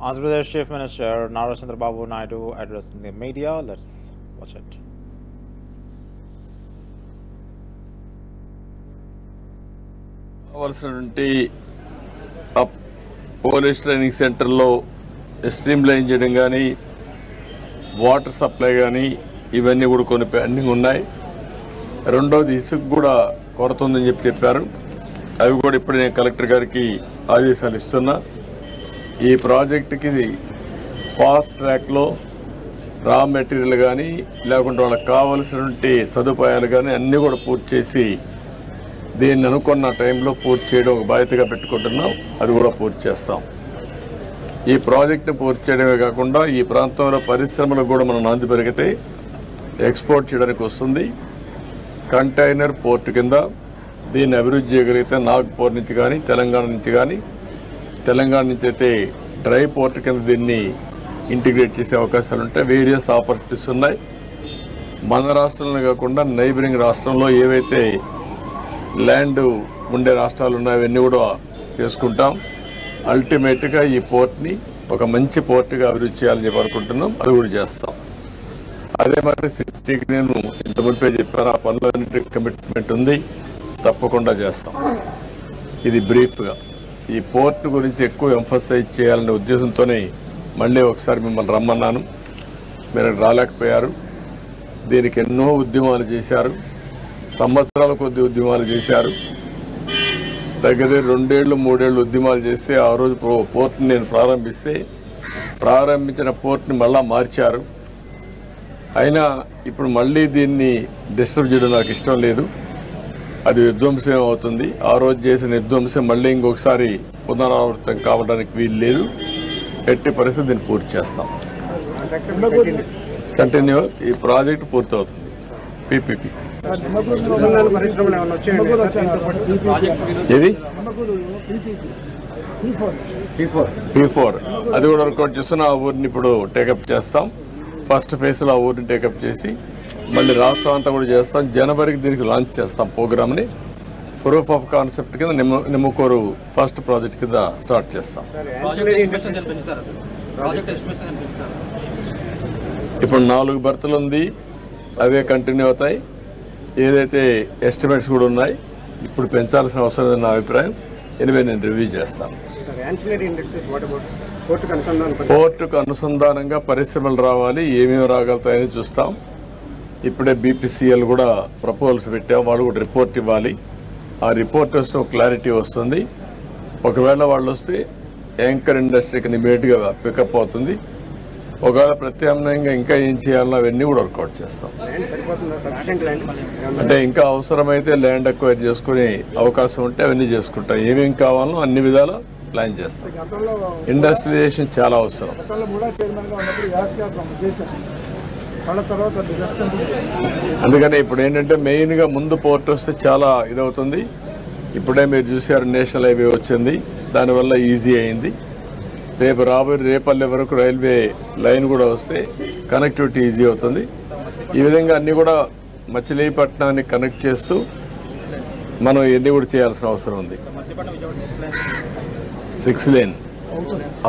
Andhra Pradesh Chief Minister Nara Chandrababu Naidu addressing the media. Let's watch it. Police training సెంటర్లో stream line చేయడం కానీ water supply కానీ ఇవన్నీ కూడా కొన్ని పెండింగ్ ఉన్నాయి. రెండోది ఇసుక కూడా కొరత ఉందని చెప్పారు. అవి కూడా ఇప్పుడు నేను కలెక్టర్ గారికి ఆదేశాలు ఇస్తున్నా. ఈ ప్రాజెక్టుకి ఫాస్ట్ ట్రాక్లో రా మెటీరియల్ కానీ లేకుంటే వాళ్ళకి కావాల్సినటువంటి సదుపాయాలు కానీ అన్నీ కూడా పూర్తి చేసి దీన్ని అనుకున్న టైంలో పూర్తి చేయడం ఒక బాధ్యతగా పెట్టుకుంటున్నాం. అది కూడా పూర్తి చేస్తాం. ఈ ప్రాజెక్టును పూర్తి చేయడమే కాకుండా ఈ ప్రాంతంలో పరిశ్రమలకు కూడా మనం నాంది పెరిగితే ఎక్స్పోర్ట్ చేయడానికి వస్తుంది. కంటైనర్ పోర్ట్ కింద దీన్ని అభివృద్ధి చేయగలిగితే నాగ్పూర్ నుంచి కానీ తెలంగాణ నుంచి అయితే డ్రై పోర్ట్ కింద దీన్ని ఇంటిగ్రేట్ చేసే అవకాశాలు ఉంటాయి. వేరియస్ ఆపర్చునిటీస్ ఉన్నాయి. మన రాష్ట్రంలో కాకుండా నైబరింగ్ రాష్ట్రంలో ఏవైతే ల్యాండ్ ఉండే రాష్ట్రాలు ఉన్నాయో అవన్నీ కూడా చేసుకుంటాం. అల్టిమేట్గా ఈ పోర్ట్ని ఒక మంచి పోర్ట్గా అభివృద్ధి చేయాలని చెప్పి అనుకుంటున్నాం. అది కూడా చేస్తాం. అదే మరి సిటీకి నేను ఇంత మునిపే చెప్పాను, ఆ పనులన్నింటికి కమిట్మెంట్ ఉంది, తప్పకుండా చేస్తాం. ఇది బ్రీఫ్గా ఈ పోర్ట్ గురించి ఎక్కువ ఎంఫసైజ్ చేయాలనే ఉద్దేశంతోనే మళ్ళీ ఒకసారి మిమ్మల్ని రమ్మన్నాను. మీరు రాలేకపోయారు. దీనికి ఎన్నో ఉద్యమాలు చేశారు. సంవత్సరాల కొద్ది ఉద్యమాలు చేశారు. దగ్గర 2 ఏళ్ళు 3 ఏళ్ళు ఉద్యమాలు చేస్తే ఆ రోజు పోర్ట్ని నేను ప్రారంభించిన పోర్ట్ని మళ్ళా మార్చారు. అయినా ఇప్పుడు మళ్ళీ దీన్ని డిస్టర్బ్ చేయడం నాకు ఇష్టం లేదు. అది విధ్వంసం అవుతుంది. ఆ రోజు చేసిన విధ్వంసం మళ్ళీ ఇంకొకసారి పునరావృతం కావడానికి వీలు లేదు. ఎట్టి పరిస్థితి దీన్ని పూర్తి చేస్తాం. కంటిన్యూ ఈ ప్రాజెక్టు పూర్తి అవుతుంది. పీపీపీ ఇది P4 అది కూడా వర్కౌట్ చేస్తున్న ఆ ఊరిని ఇప్పుడు టేకప్ చేస్తాం. ఫస్ట్ ఫేజ్లో ఆ ఊరిని టేకప్ చేసి మళ్ళీ రాష్ట్రం అంతా కూడా చేస్తాం. జనవరికి దీనికి లాంచ్ చేస్తాం ప్రోగ్రామ్ని. ప్రూఫ్ ఆఫ్ కాన్సెప్ట్ కింద నిమ్మకూరు ఫస్ట్ ప్రాజెక్ట్ కింద స్టార్ట్ చేస్తాం. ఇప్పుడు 4 బర్తులు ఉంది, అవే కంటిన్యూ అవుతాయి. ఏదైతే ఎస్టిమేట్స్ కూడా ఉన్నాయి ఇప్పుడు పెంచాల్సిన అవసరం లేదని నా అభిప్రాయం. ఎనివే నేను రివ్యూ చేస్తాను. పోర్టుకు అనుసంధానంగా పరిశ్రమలు రావాలి, ఏమేమి రాగలుగుతాయని చూస్తాం. ఇప్పుడే బీపీసీఎల్ కూడా ప్రపోజల్స్ పెట్టాం. వాళ్ళు కూడా రిపోర్ట్ ఇవ్వాలి. ఆ రిపోర్ట్ వస్తే ఒక క్లారిటీ వస్తుంది. ఒకవేళ వాళ్ళు వస్తే యాంకర్ ఇండస్ట్రీకి ఇమీడియట్గా పికప్ అవుతుంది. ఒకవేళ ప్రత్యామ్నాయంగా ఇంకా ఏం చేయాలో అవన్నీ కూడా వర్కౌట్ చేస్తాం. అంటే ఇంకా అవసరమైతే ల్యాండ్ అక్వైర్ చేసుకునే అవకాశం ఉంటే అవన్నీ చేసుకుంటాం. ఏమేమి కావాలో అన్ని విధాలా ప్లాన్ చేస్తాం. ఇండస్ట్రియలైజేషన్ చాలా అవసరం. అందుకని ఇప్పుడు ఏంటంటే మెయిన్గా ముందు పోర్ట్ వస్తే చాలా ఇదవుతుంది. ఇప్పుడే మీరు చూసారు నేషనల్ హైవే వచ్చింది, దానివల్ల ఈజీ అయింది. రేపు రాబోయే రేపల్లె వరకు రైల్వే లైన్ కూడా వస్తే కనెక్టివిటీ ఈజీ అవుతుంది. ఈ విధంగా అన్నీ కూడా మచిలీపట్నాన్ని కనెక్ట్ చేస్తూ మనం ఇవన్నీ కూడా చేయాల్సిన అవసరం ఉంది. 6 లేన్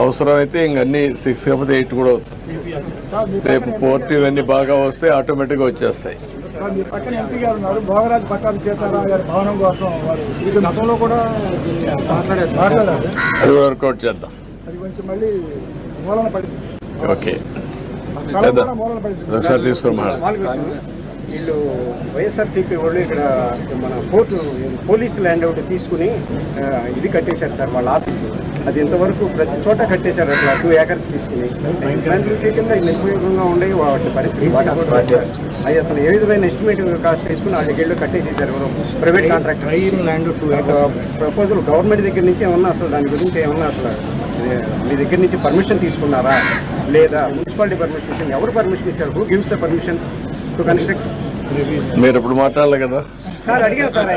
అవసరమైతే ఇంకన్నీ 6 కాకపోతే 8 కూడా అవుతుంది. రేపు పోర్ట్ ఇవన్నీ బాగా వస్తే ఆటోమేటిక్గా వచ్చేస్తాయి. అది వర్కౌట్ చేద్దాం. ఓకే ఒకసారి తీసుకున్నాం. వీళ్ళు వైఎస్ఆర్సీపీ వాళ్ళు ఇక్కడ మన పోర్టు పోలీసు ల్యాండ్ ఒకటి తీసుకుని ఇది కట్టేశారు సార్ వాళ్ళ ఆఫీసు. అది ఇంతవరకు ప్రతి చోట కట్టేశారు. అట్లా 2 ఏకర్స్ తీసుకుని ల్యాండ్ కింద నిరుపయోగంగా ఉండే వాటి పరిస్థితి అవి అసలు ఏ విధమైన ఎస్టిమేటివ్ కాస్ట్ తీసుకుని వాళ్ళకి వెళ్ళి కట్టేసేసారు. Private contractor land 2 acres proposal government దగ్గర నుంచి ఏమన్నా అసలు దాని గురించి ఏమన్నా అసలు మీ దగ్గర నుంచి పర్మిషన్ తీసుకున్నారా లేదా మున్సిపాలిటీ పర్మిషన్ ఎవరు పర్మిషన్ ఇస్తారు? Who gives the permission to construct? మీరు ఇప్పుడు మాట్లాడలే కదా సార్? అడిగాను సార్,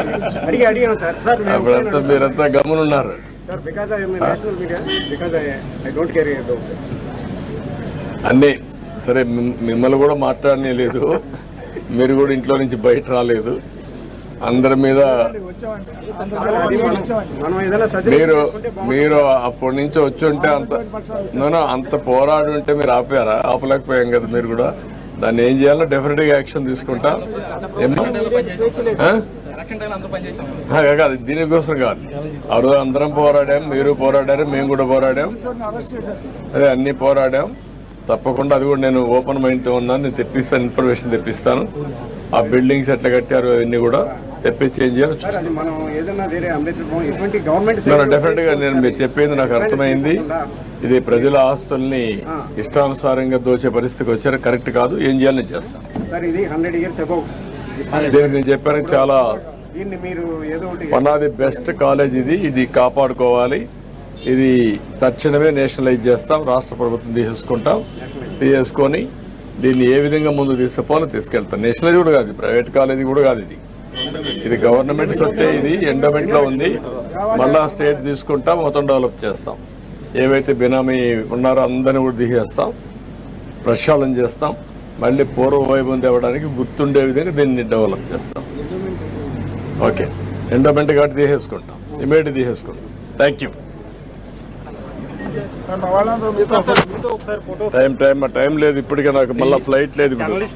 అడిగాను సార్. అప్పుడంతా మీరంతా గమనున్నారు sir. Because I national media, because I don't care about అన్నీ. సరే మిమ్మల్ని కూడా మాట్లాడనే లేదు, మీరు కూడా ఇంట్లో నుంచి బయట రాలేదు. అందరి మీద మీరు అప్పటి నుంచి వచ్చి ఉంటే అంత పోరాడి ఉంటే మీరు ఆపలేకపోయాం కదా. మీరు కూడా దాన్ని ఏం చేయాలో డెఫినెట్ గా యాక్షన్ తీసుకుంటా. కాదు, దీనికోసం కాదు. అప్పుడు అందరం పోరాడాం, మీరు పోరాడారు, మేము కూడా పోరాడాం, అదే అన్ని పోరాడాం. తప్పకుండా అది కూడా నేను ఓపెన్ మైండ్తో ఉన్నాను. నేను తెప్పిస్తాను, ఇన్ఫర్మేషన్ తెప్పిస్తాను. ఆ బిల్డింగ్స్ ఎట్లా కట్టారు అవన్నీ కూడా తెప్పించి ఏం చేయాలో డెఫినెట్ గా నేను మీరు చెప్పింది నాకు అర్థమైంది. ఇది ప్రజల ఆస్తుల్ని ఇష్టానుసారంగా దోచే పరిస్థితికి వచ్చారు, కరెక్ట్ కాదు. ఏం చేయాలని చేస్తాను. దీనికి నేను చెప్పాను, చాలా one of the best college ఇది కాపాడుకోవాలి. ఇది తక్షణమే నేషనలైజ్ చేస్తాం, రాష్ట్ర ప్రభుత్వం తీసుకొని దీన్ని ఏ విధంగా ముందు తీసుకుపోవాలో తీసుకెళ్తాం. నేషనలైజ్ కూడా కాదు, ప్రైవేట్ కాలేజీ కూడా కాదు. ఇది గవర్నమెంట్ సొత్తే, ఇది ఎండోమెంట్ లో ఉంది. మళ్ళా స్టేట్ తీసుకుంటాం, మొత్తం డెవలప్ చేస్తాం. ఏవైతే బినామీ ఉన్నారో అందరినీ కూడా తీసేస్తాం, ప్రక్షాళన చేస్తాం. మళ్ళీ పూర్వ వైభవం తేవడానికి గుర్తుండే విధంగా దీన్ని డెవలప్ చేస్తాం. ఓకే, ఎండోమెంట్ కాబట్టి తీసేసుకుంటాం, ఇమీడియట్ తీసేసుకుంటాం. Thank you. టైం లేదు ఇప్పటికే, నాకు మళ్ళీ ఫ్లైట్ లేదు ఇప్పుడు.